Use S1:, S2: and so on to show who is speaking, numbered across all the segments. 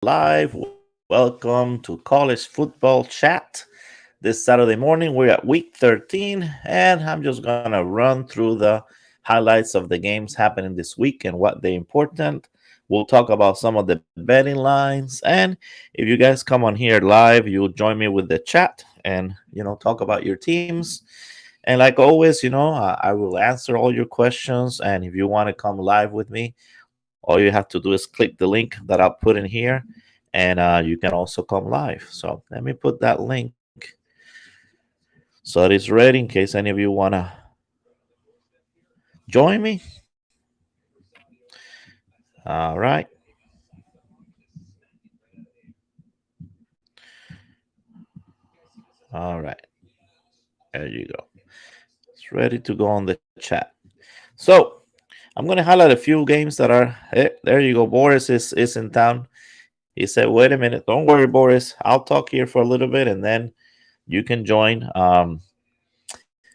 S1: live. Welcome to College Football Chat. This Saturday morning, we're at week 13, and I'm just going to run through the highlights of the games happening this week and what they're important. We'll talk about some of the betting lines, and if you guys come on here live, you'll join me with the chat and talk about your teams. And like always, I will answer all your questions. And if you want to come live with me, all you have to do is click the link that I'll put in here, and you can also come live. So let me put that link so that it's ready in case any of you want to join me. All right. All right. There you go. It's ready to go on the chat. So I'm going to highlight a few games that are. There you go. Boris is in town. He said, wait a minute. Don't worry, Boris. I'll talk here for a little bit and then you can join.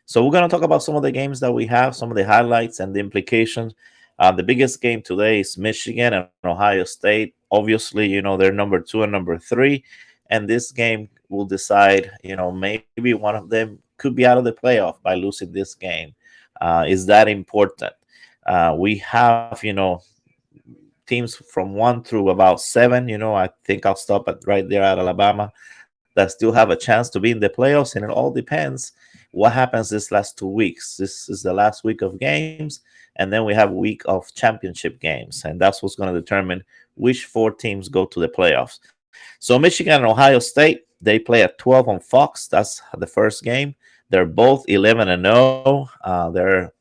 S1: So we're going to talk about some of the games that we have, some of the highlights and the implications. The biggest game today is Michigan and Ohio State. Obviously, they're number 2 and number 3, and this game will decide. Maybe one of them could be out of the playoff by losing this game. Is that important? We have, teams from 1 through about 7. I think I'll stop at right there at Alabama that still have a chance to be in the playoffs, and it all depends what happens this last 2 weeks. This is the last week of games, and then we have a week of championship games, and that's what's going to determine which 4 teams go to the playoffs. So Michigan and Ohio State, they play at 12 on Fox. That's the first game. They're both 11 and 0. They're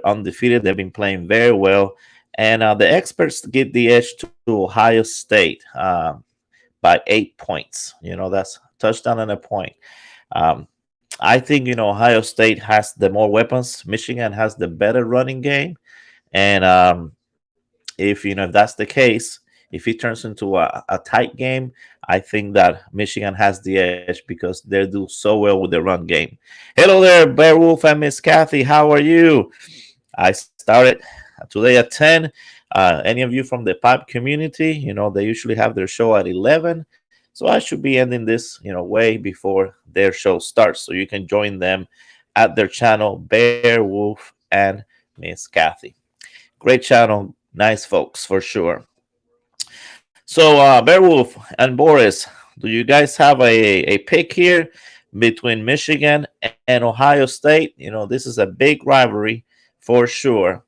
S1: undefeated. They've been playing very well, and the experts give the edge to Ohio State by 8 points. That's touchdown and a point. Um, I think Ohio State has the more weapons. Michigan has the better running game, and if that's the case, if it turns into a tight game, I think that Michigan has the edge because they do so well with the run game. Hello there, Beowulf and Miss Kathy. How are you? I started today at 10. Any of you from the pipe community, they usually have their show at 11. So I should be ending this, way before their show starts. So you can join them at their channel, Bear Wolf and Miss Kathy. Great channel, nice folks for sure. So Bear Wolf and Boris, do you guys have a pick here between Michigan and Ohio State? This is a big rivalry for sure.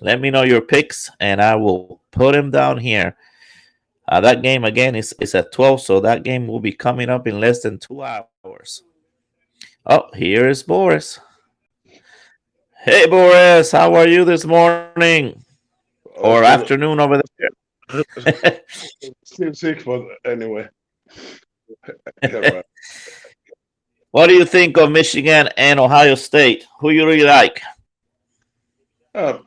S1: Let me know your picks, and I will put them down here. That game again is at 12, so that game will be coming up in less than 2 hours. Oh, here is Boris. Hey, Boris, how are you this morning or
S2: Still,
S1: afternoon over there?
S2: still sick, but anyway. Yeah,
S1: What do you think of Michigan and Ohio State? Who you really like?
S2: uh,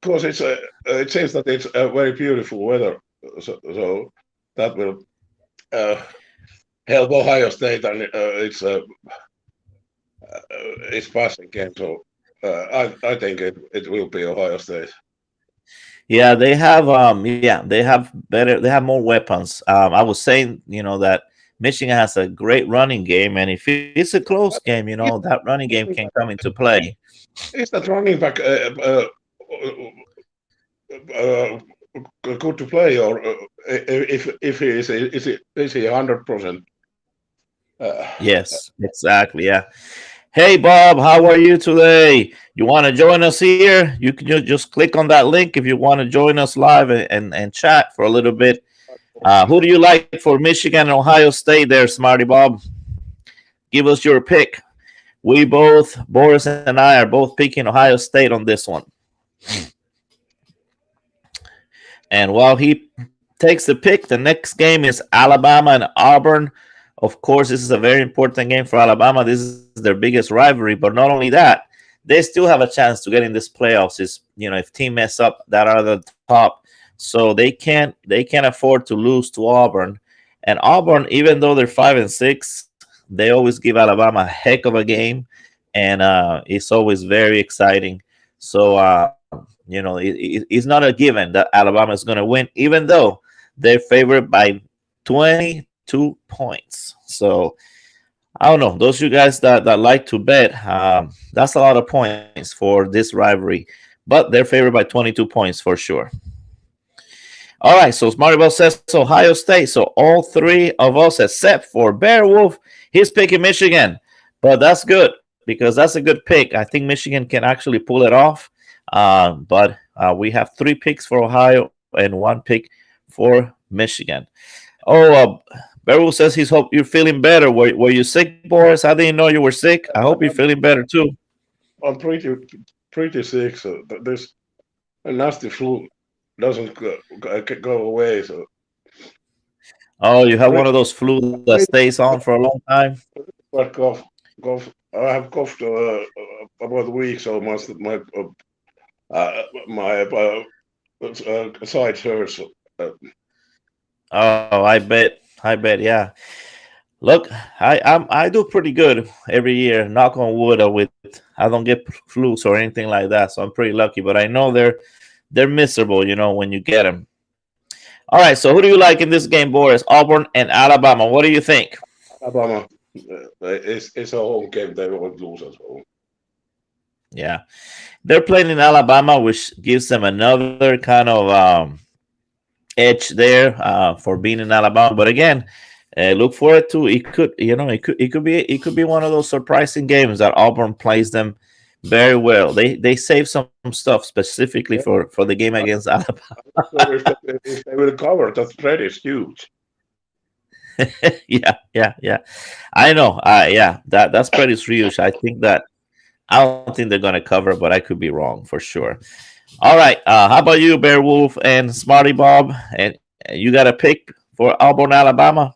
S2: because it seems that it's a very beautiful weather, so that will uh, help Ohio State, and it's passing game. So I think it will be Ohio State.
S1: Yeah, they have more weapons. I was saying, that Michigan has a great running game, and if it's a close game,
S2: Is
S1: that running game can come into play.
S2: is that running back uh, good to play, or if he is he 100%? Uh,
S1: Yes, exactly. Yeah. Hey, Bob, how are you today? You want to join us here? You can just click on that link if you want to join us live and chat for a little bit. Who do you like for Michigan and Ohio State there, Smarty Bob? Give us your pick. Boris and I, are both picking Ohio State on this one. And while he takes the pick, the next game is Alabama and Auburn. Of course, this is a very important game for Alabama. This is their biggest rivalry, but not only that, they still have a chance to get in this playoffs. If team mess up that are at the top, so they can't afford to lose to Auburn. And Auburn, even though they're 5-6, they always give Alabama a heck of a game, and it's always very exciting. So it's not a given that Alabama is going to win, even though They're favored by 22 points. So I don't know. Those you guys that like to bet, that's a lot of points for this rivalry. But they're favored by 22 points for sure. All right, so Smarty says Ohio State. So all three of us, except for Beowulf, he's picking Michigan. But that's good because that's a good pick. I think Michigan can actually pull it off. But we have three picks for Ohio and one pick for Michigan. Oh, Beowulf says he's hope you're feeling better. Were you sick, Boris? I didn't know you were sick. I hope you're feeling better too.
S2: I'm pretty sick. So this a nasty flu doesn't go away. So
S1: Oh, you have one of those flu that stays on for a long time.
S2: but cough. I have coughed about a week, so my side hurts.
S1: Oh, I bet, yeah. Look, I do pretty good every year. Knock on wood. I don't get flus or anything like that, so I'm pretty lucky. But I know they're miserable, when you get them. All right, so who do you like in this game, Boris? Auburn and Alabama. What do you think?
S2: Alabama, it's a home game. They won't lose at home.
S1: Yeah, they're playing in Alabama, which gives them another kind of edge there for being in Alabama. But again, look for it too. It could be one of those surprising games that Auburn plays them very well. They save some stuff specifically for the game against Alabama.
S2: So if they will cover, that spread is huge.
S1: Yeah. I know. Yeah, that spread is huge. I don't think they're gonna cover, but I could be wrong for sure. All right. How about you, Beowulf and Smarty Bob? And you got a pick for Auburn, Alabama?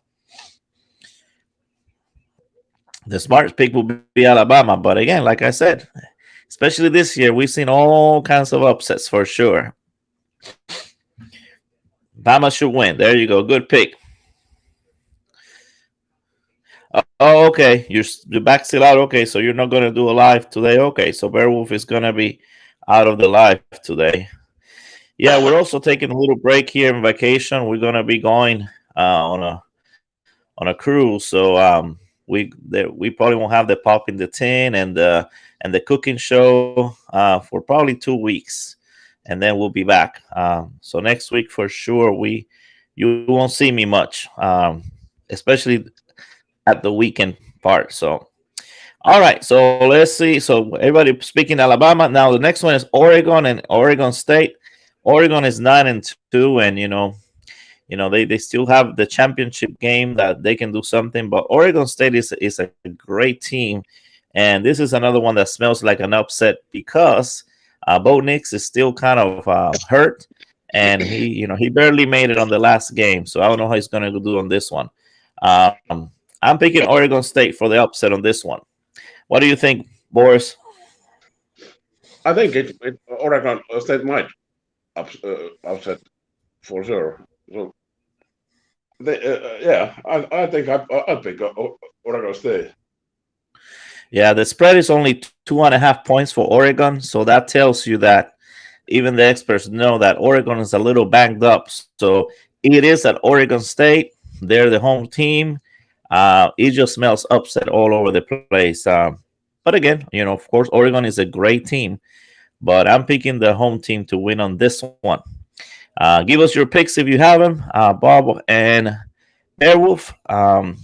S1: The smart pick will be Alabama, but again, like I said, especially this year, we've seen all kinds of upsets for sure. Bama should win. There you go. Good pick. Oh, okay. Your back still out. Okay, so you're not gonna do a live today. Okay, so Beowulf is gonna be out of the live today. Yeah, we're also taking a little break here in vacation. We're gonna be going on a cruise, so we probably won't have the pop in the tin and the cooking show for probably 2 weeks, and then we'll be back. So next week for sure, you won't see me much, especially at the weekend part. So all right, so let's see. So everybody speaking Alabama. Now the next one is Oregon and Oregon State. Oregon is 9-2, and they still have the championship game that they can do something. But Oregon State is a great team, and this is another one that smells like an upset because Bo Nix is still kind of hurt, and he barely made it on the last game. So I don't know how he's going to do on this one. I'm picking Oregon State for the upset on this one. What do you think, Boris?
S2: I think Oregon State might upset for sure. So I think I'll pick Oregon State.
S1: Yeah, the spread is only 2.5 points for Oregon, so that tells you that even the experts know that Oregon is a little banged up. So it is at Oregon State. They're the home team. It just smells upset all over the place. But again, of course, Oregon is a great team, but I'm picking the home team to win on this one. Give us your picks if you have them, Bob and Beowulf, and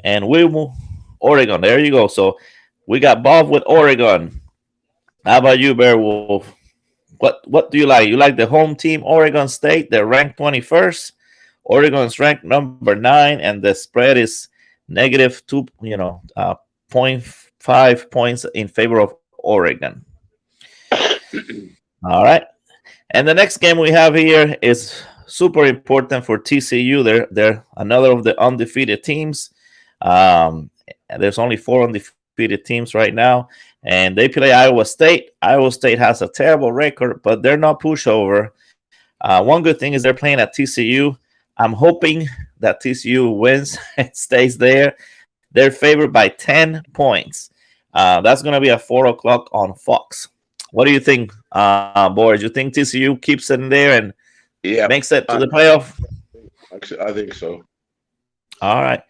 S1: Will Oregon. There you go. So we got Bob with Oregon. How about you, Beowulf? What do you like? You like the home team, Oregon State? They're ranked 21st. Oregon's ranked number 9, and the spread is negative 0.5 points in favor of Oregon. All right. And the next game we have here is super important for TCU. They're another of the undefeated teams. There's only 4 undefeated teams right now, and they play Iowa State. Iowa State has a terrible record, but they're not pushover. One good thing is they're playing at TCU. I'm hoping that TCU wins and stays there. They're favored by 10 points. That's going to be at 4 o'clock on Fox. What do you think, boys? You think TCU keeps it in there and makes it to the playoff?
S2: Actually, I think so.
S1: All right.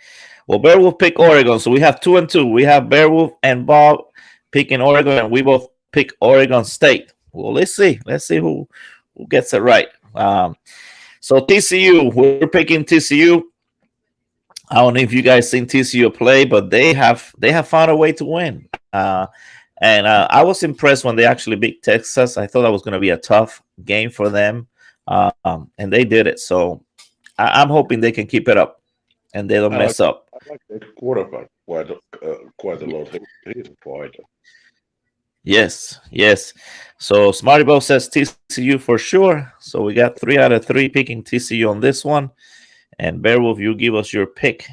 S1: Well, Beowulf pick Oregon. So we have 2-2. We have Beowulf and Bob picking Oregon, and we both pick Oregon State. Well, let's see. Let's see who gets it right. So TCU, we're picking TCU. I don't know if you guys seen TCU play, but they have found a way to win. And I was impressed when they actually beat Texas. I thought that was going to be a tough game for them, and they did it. So I'm hoping they can keep it up and they don't
S2: I
S1: mess
S2: like
S1: up.
S2: I like that quarterback quite a lot. He's a fighter.
S1: Yes, yes. So Smarty Bo says TCU for sure. So we got 3 out of 3 picking TCU on this one. And Beowulf, you give us your pick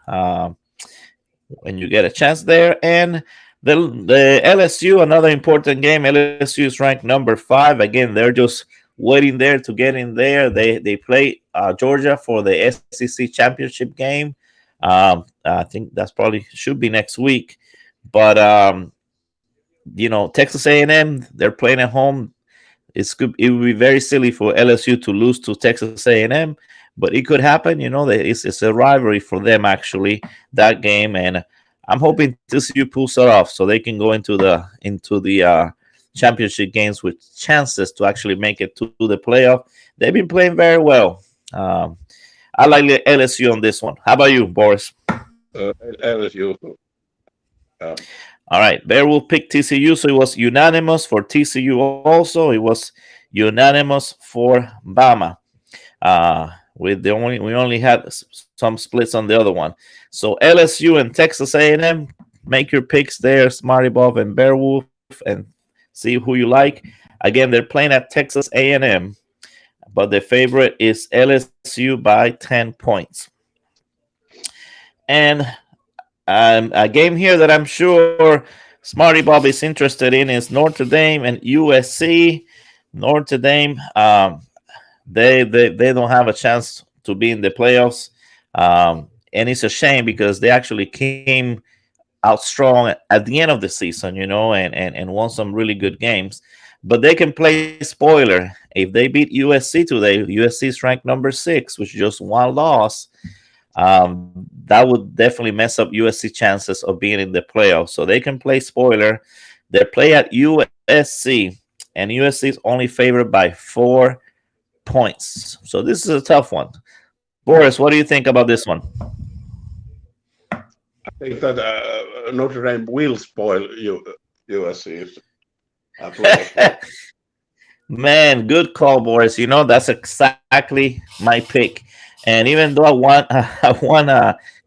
S1: when you get a chance there. And the LSU, another important game. LSU is ranked number 5. Again, they're just waiting there to get in there. They play Georgia for the SEC championship game. I think that's probably should be next week. But Texas A&M, they're playing at home. It would be very silly for LSU to lose to Texas A&M, but it could happen. It's a rivalry for them actually, that game, and I'm hoping TCU pulls it off so they can go into the championship games with chances to actually make it to the playoff. They've been playing very well. I like LSU on this one. How about you, Boris?
S2: LSU.
S1: All right, Bear will pick TCU, so it was unanimous for TCU. Also, it was unanimous for Bama. We only had some splits on the other one. So LSU and Texas A&M, make your picks there, Smarty Bob and Beowulf, and see who you like. Again, they're playing at Texas A&M, but the favorite is LSU by 10 points. And a game here that I'm sure Smarty Bob is interested in is Notre Dame and USC. Notre Dame, they don't have a chance to be in the playoffs, and it's a shame because they actually came out strong at the end of the season, and won some really good games. But they can play spoiler if they beat USC today. USC is ranked number 6, which is just one loss. That would definitely mess up USC chances of being in the playoffs. So they can play spoiler. They play at USC, and USC is only favored by 4 points. So this is a tough one. Boris, what do you think about this one?
S2: I think that Notre Dame will spoil USC's play.
S1: Man, good call, Boris. That's exactly my pick. And even though I want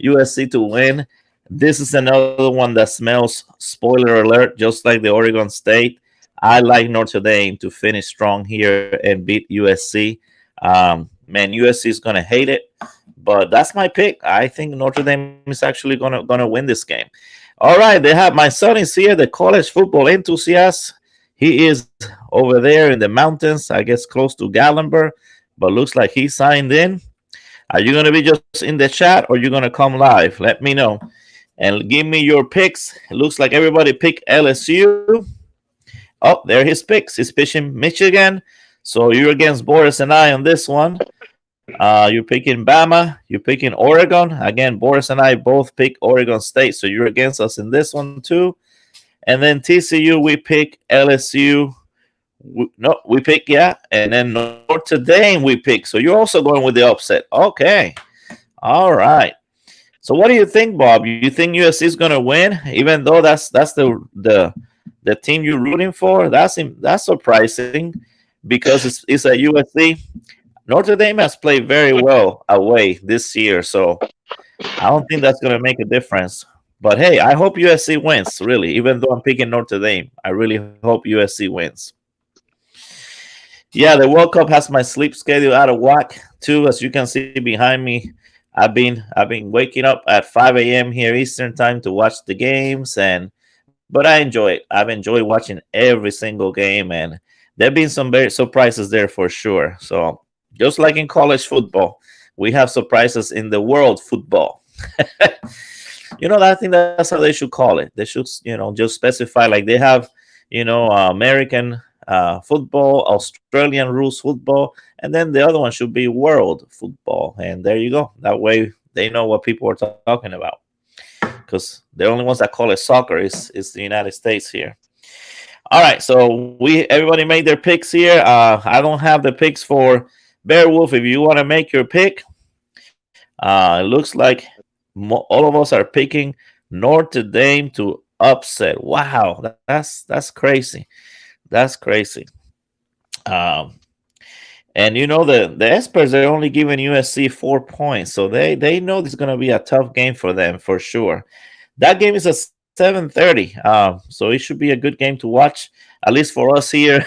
S1: USC to win, this is another one that smells spoiler alert, just like the Oregon State. I like Notre Dame to finish strong here and beat USC. Man, USC is gonna hate it, but that's my pick. I think Notre Dame is actually gonna win this game. All right, they have my son is here, the college football enthusiast. He is over there in the mountains, I guess close to Gallenberg, but looks like he signed in. Are you going to be just in the chat or are you going to come live? Let me know. And give me your picks. It looks like everybody picked LSU. Oh, there are his picks. He's pitching Michigan. So you're against Boris and I on this one. You're picking Bama. You're picking Oregon. Again, Boris and I both pick Oregon State. So you're against us in this one too. And then TCU, we pick LSU. We pick, yeah. And then Notre Dame, we pick. So you're also going with the upset. Okay. All right. So what do you think, Bob? You think USC is going to win, even though that's the team you're rooting for? That's surprising because it's a USC. Notre Dame has played very well away this year, so I don't think that's going to make a difference. But hey, I hope USC wins, really, even though I'm picking Notre Dame. I really hope USC wins. Yeah, the World Cup has my sleep schedule out of whack too. As you can see behind me, I've been waking up at 5 a.m. here Eastern time to watch the games, but I enjoy it. I've enjoyed watching every single game, and there've been some very surprises there for sure. So just like in college football, we have surprises in the world football. I think that's how they should call it. They should, just specify like they have, American football, Australian rules football, and then the other one should be world football. And there you go. That way they know what people are talking about. Because the only ones that call it soccer is the United States here. All right, so we everybody made their picks here. I don't have the picks for Beowulf. If you want to make your pick, it looks like all of us are picking Notre Dame to upset. Wow, that's crazy. That's crazy. Um, and you know the experts are only giving USC 4 points, so they know this is going to be a tough game for them for sure. That game is at 7:30, so it should be a good game to watch, at least for us here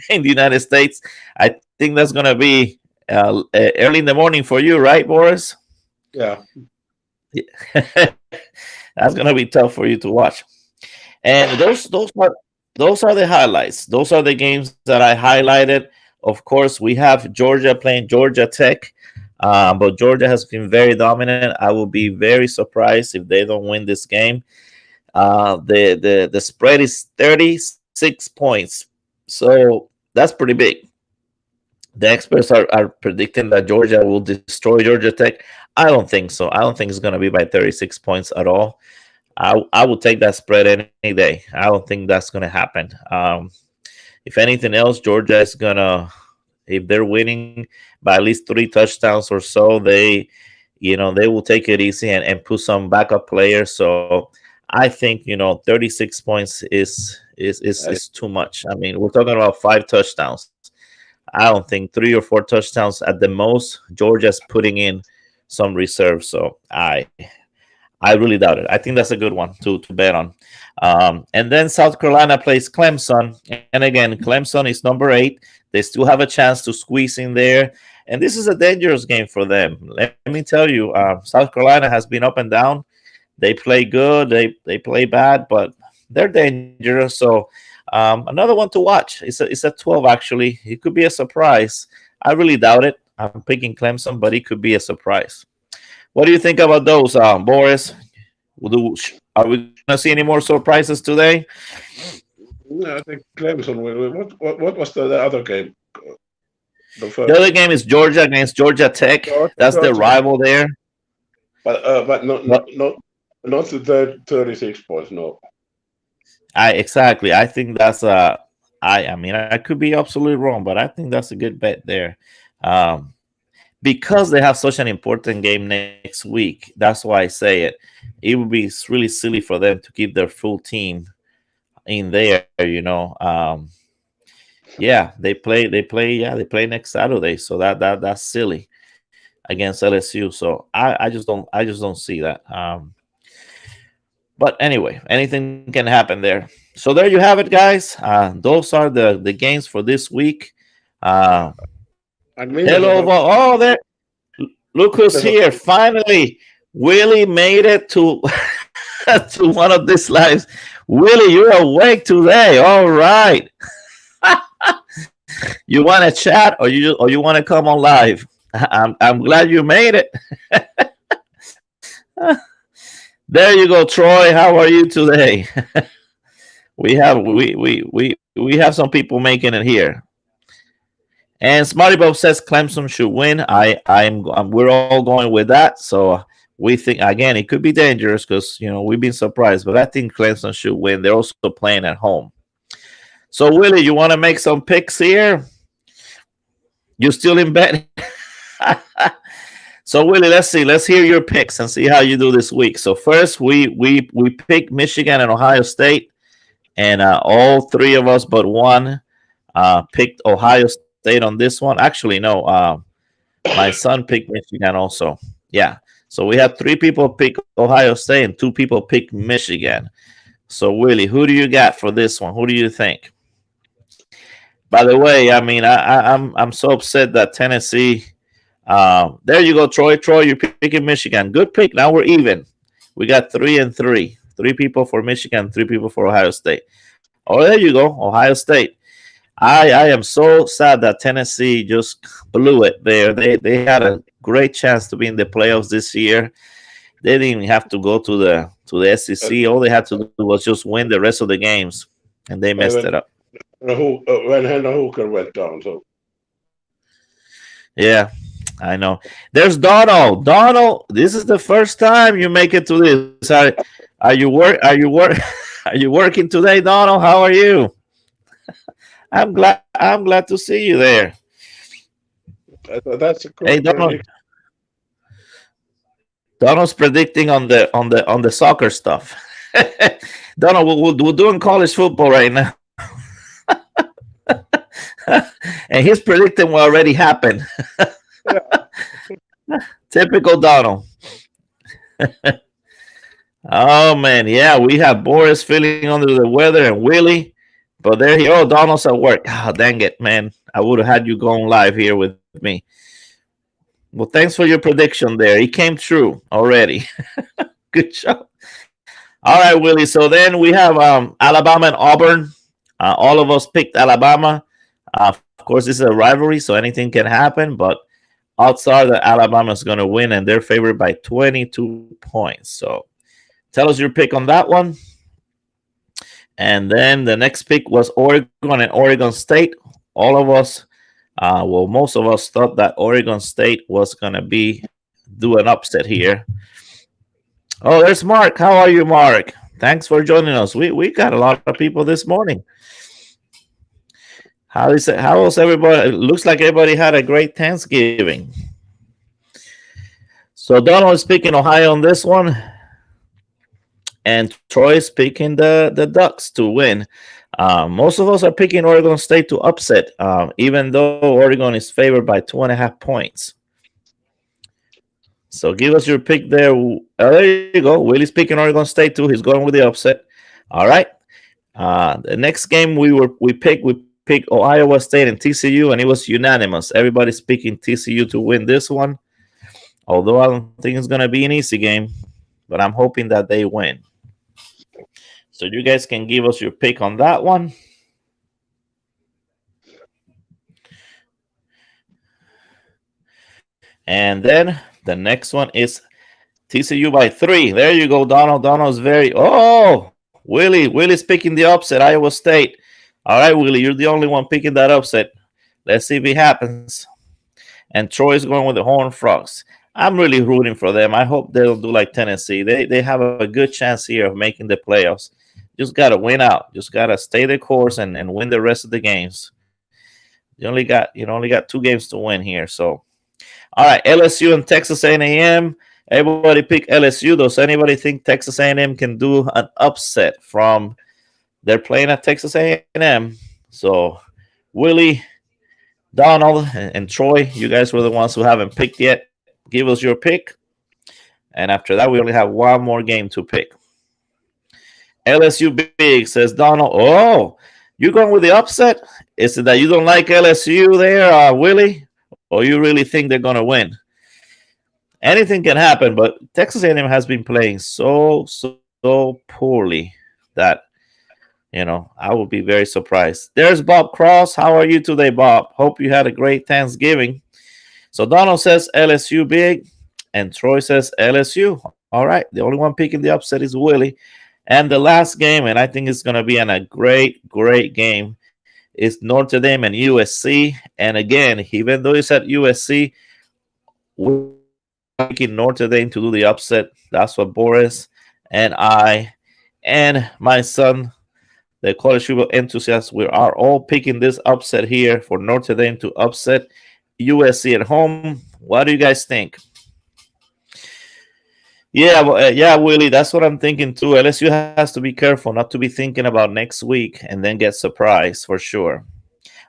S1: in the United States. I think that's going to be early in the morning for you, right, Boris?
S2: Yeah.
S1: That's going to be tough for you to watch. And those are the highlights. Those are the games that I highlighted. Of course, we have Georgia playing Georgia Tech, but Georgia has been very dominant. I will be very surprised if they don't win this game. The spread is 36 points, so that's pretty big. The experts are predicting that Georgia will destroy Georgia Tech. I don't think so. I don't think it's going to be by 36 points at all. I would take that spread any day. I don't think that's going to happen. If anything else, Georgia is going to, if they're winning by at least 3 touchdowns or so, they will take it easy and put some backup players. So I think 36 points is too much. I mean, we're talking about 5 touchdowns. I don't think 3 or 4 touchdowns at the most. Georgia's putting in some reserves, so I really doubt it. I think that's a good one to bet on. And then South Carolina plays Clemson, and again, Clemson is number 8. They still have a chance to squeeze in there, and this is a dangerous game for them. Let me tell you, South Carolina has been up and down. They play good, they play bad, but they're dangerous. So another one to watch. It's a 12 actually. It could be a surprise. I really doubt it. I'm picking Clemson, but it could be a surprise. What do you think about those, Boris? Are we going to see any more surprises today?
S2: Yeah, I think Clemson will. What was the other game?
S1: The other game is Georgia against Georgia Tech. That's the rival there.
S2: But not the 36 points. No.
S1: Exactly. I think that's I mean I could be absolutely wrong, but I think that's a good bet there. Because they have such an important game next week. That's why I say it. It would be really silly for them to keep their full team in there. Yeah, they play next Saturday, so that's silly against LSU. So I just don't see that. But anyway, anything can happen there. So there you have it, guys. Those are the games for this week. Hello, oh, there. Look who's here. Finally, Willie made it to to one of these lives. Willie, you're awake today. All right. You want to chat or you want to come on live? I'm glad you made it. There you go, Troy. How are you today? we have some people making it here. And Smarty Bob says Clemson should win. We're all going with that. So we think again it could be dangerous because we've been surprised, but I think Clemson should win. They're also playing at home. So Willie, you want to make some picks here? You still in bed? So Willie, let's see. Let's hear your picks and see how you do this week. So first, we picked Michigan and Ohio State, and all three of us but one picked Ohio State on this one. Actually, no. My son picked Michigan also. Yeah. So we have 3 people pick Ohio State and 2 people pick Michigan. So Willie, who do you got for this one? Who do you think? By the way, I mean I'm so upset that Tennessee. There you go, Troy. Troy, you're picking Michigan. Good pick. Now we're even. We got 3 and 3. 3 people for Michigan, 3 people for Ohio State. Oh, there you go, Ohio State. I am so sad that Tennessee just blew it there. They had a great chance to be in the playoffs this year. They didn't even have to go to the SEC. All they had to do was just win the rest of the games, and they messed it up.
S2: when Hendon Hooker went down. So
S1: Yeah, I know. There's Donald. Donald, this is the first time you make it to this. Are you work? Are you work? Are you working today, Donald? How are you? I'm glad. I'm glad to see you there.
S2: that's a
S1: Hey,
S2: good
S1: Donald.
S2: prediction.
S1: Donald's predicting on the soccer stuff. Donald, we're doing college football right now, and he's predicting what already happened.
S2: Yeah,
S1: Typical Donald. Oh man, yeah, we have Boris feeling under the weather and Willie, but there he. Oh, Donald's at work. Oh, dang it, man! I would have had you going live here with me. Well, thanks for your prediction there. It came true already. Good job. All right, Willie. So then we have Alabama and Auburn. All of us picked Alabama. Of course, this is a rivalry, so anything can happen. But odds are that Alabama is going to win, and they're favored by 22 points. So tell us your pick on that one. And then the next pick was Oregon and Oregon State. All of us, most of us thought that Oregon State was going to do an upset here. Oh, there's Mark. How are you, Mark? Thanks for joining us. We got a lot of people this morning. How is it? How was everybody? It looks like everybody had a great Thanksgiving. So Donald is picking Ohio on this one, and Troy is picking the Ducks to win. Most of us are picking Oregon State to upset, even though Oregon is favored by 2.5 points. So give us your pick there. There you go. Willie's picking Oregon State too. He's going with the upset. All right. The next game we picked Iowa State and TCU, and it was unanimous. Everybody's picking TCU to win this one. Although I don't think it's going to be an easy game, but I'm hoping that they win. So you guys can give us your pick on that one. And then the next one is TCU by 3. There you go, Donald. Donald's very. Oh, Willie's picking the upset, Iowa State. All right, Willie, you're the only one picking that upset. Let's see if it happens. And Troy's going with the Horned Frogs. I'm really rooting for them. I hope they'll do like Tennessee. They have a good chance here of making the playoffs. Just got to win out. Just got to stay the course and win the rest of the games. You only got 2 games to win here. So, all right, LSU and Texas A&M. Everybody pick LSU. Does anybody think Texas A&M can do an upset from? They're playing at Texas A&M. So, Willie, Donald, and Troy, you guys were the ones who haven't picked yet. Give us your pick. And after that, we only have one more game to pick. LSU big, says Donald. Oh, you going with the upset? Is it that you don't like LSU there, Willie? Or you really think they're going to win? Anything can happen, but Texas A&M has been playing so poorly that, I would be very surprised. There's Bob Cross. How are you today, Bob? Hope you had a great Thanksgiving. So Donald says LSU big, and Troy says LSU. All right. The only one picking the upset is Willie. And the last game, and I think it's going to be a great game, is Notre Dame and USC. And again, even though it's at USC, we're picking Notre Dame to do the upset. That's what Boris and I and my son, the college football enthusiasts, we are all picking this upset here for Notre Dame to upset USC at home. What do you guys think? Yeah, Willie, that's what I'm thinking too. LSU has to be careful not to be thinking about next week and then get surprised for sure.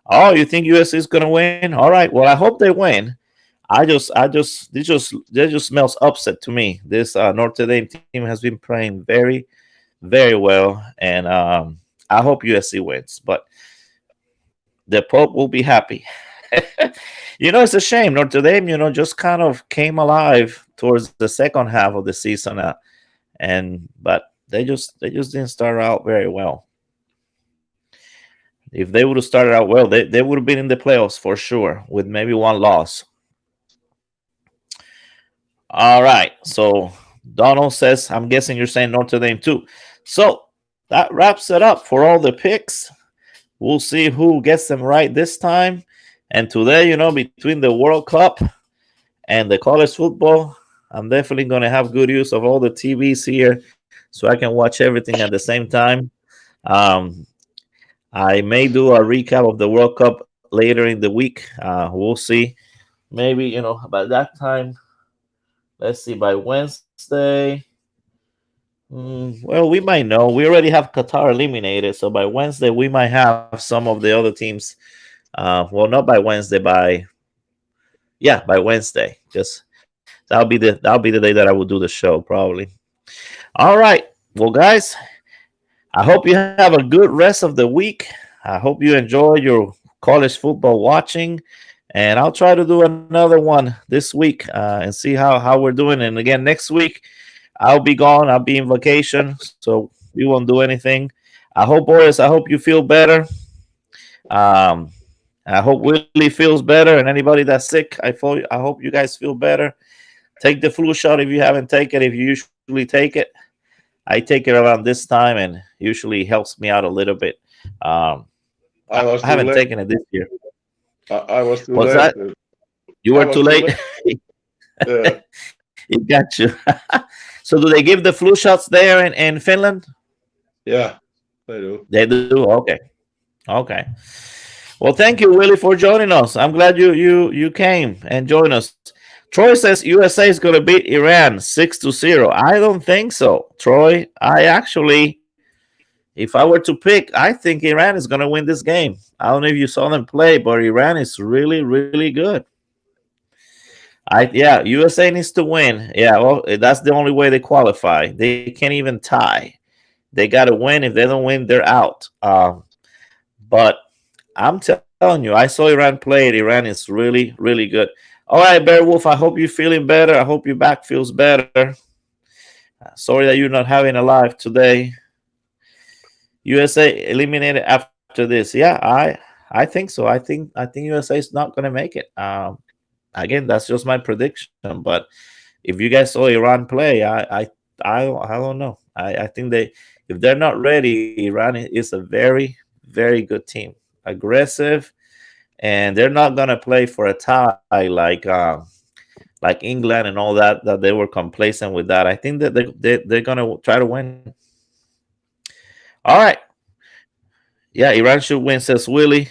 S1: Oh, you think USC is gonna win? All right. Well, I hope they win. This just smells upset to me. This Notre Dame team has been playing very, very well, and I hope USC wins. But the Pope will be happy. It's a shame. Notre Dame, just kind of came alive towards the second half of the season, but they just didn't start out very well. If they would have started out well, they would have been in the playoffs for sure, with maybe one loss. All right. So Donald says, I'm guessing you're saying Notre Dame too. So that wraps it up for all the picks. We'll see who gets them right this time. And today, between the World Cup and the college football, I'm definitely going to have good use of all the TVs here so I can watch everything at the same time. Um, I may do a recap of the World Cup later in the week. We'll see. Maybe, by that time, let's see, by Wednesday. Well, we might know. We already have Qatar eliminated. So by Wednesday, we might have some of the other teams. Well, not by Wednesday, by Wednesday. Just that'll be the day that I will do the show, probably. All right. Well, guys, I hope you have a good rest of the week. I hope you enjoy your college football watching, and I'll try to do another one this week and see how we're doing. And again, next week I'll be gone. I'll be in vacation, so we won't do anything. I hope, Boris. I hope you feel better. Um, I hope Willie feels better, and anybody that's sick, I hope you guys feel better. Take the flu shot if you haven't taken it. If you usually take it, I take it around this time, and usually helps me out a little bit. Um,
S2: I was
S1: I
S2: too
S1: haven't
S2: late.
S1: taken it this year.
S2: I was too
S1: What's
S2: late.
S1: that? You
S2: I
S1: were
S2: was
S1: too
S2: too
S1: late.
S2: late. Yeah,
S1: It got you. So, do they give the flu shots there in Finland?
S2: yeah, they do.
S1: They do. Okay. Okay. Well, thank you, Willie, for joining us. I'm glad you came and joined us. Troy says USA is going to beat Iran 6-0. I don't think so, Troy. I actually, if I were to pick, I think Iran is going to win this game. I don't know if you saw them play, but Iran is really, really good. Yeah, USA needs to win. Yeah, well, that's the only way they qualify. They can't even tie. They got to win. If they don't win, they're out. But I'm telling you, I saw Iran play it. Iran is really, really good. All right, Beowulf, I hope you're feeling better. I hope your back feels better. Sorry that you're not having a live today. USA eliminated after this. Yeah, I think so. I think USA is not going to make it. Again, that's just my prediction. But if you guys saw Iran play, I don't know. I think if they're not ready, Iran is a very, very good team. Aggressive, and they're not gonna play for a tie like England and all that they were complacent with that. I think that they're gonna try to win. All right, yeah, Iran should win, says Willie.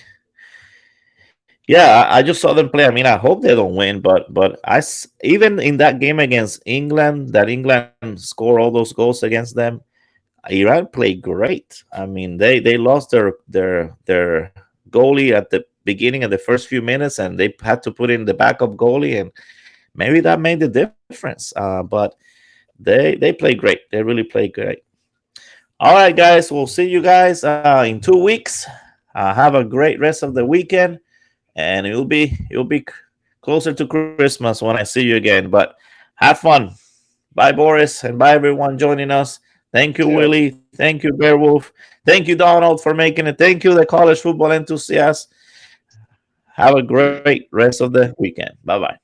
S1: Yeah, I just saw them play. I mean, I hope they don't win, but even in that game against England, that England scored all those goals against them. Iran played great. I mean, they lost their goalie at the beginning of the first few minutes, and they had to put in the backup goalie, and maybe that made the difference. But they play great. They really play great. All right, guys. We'll see you guys in 2 weeks. Have a great rest of the weekend, and you'll be closer to Christmas when I see you again. But have fun. Bye, Boris, and bye, everyone joining us. Thank you,
S2: Yeah.
S1: Willie. Thank you, Beowulf. Thank you, Donald, for making it. Thank you, the college football enthusiasts. Have a great rest of the weekend. Bye bye.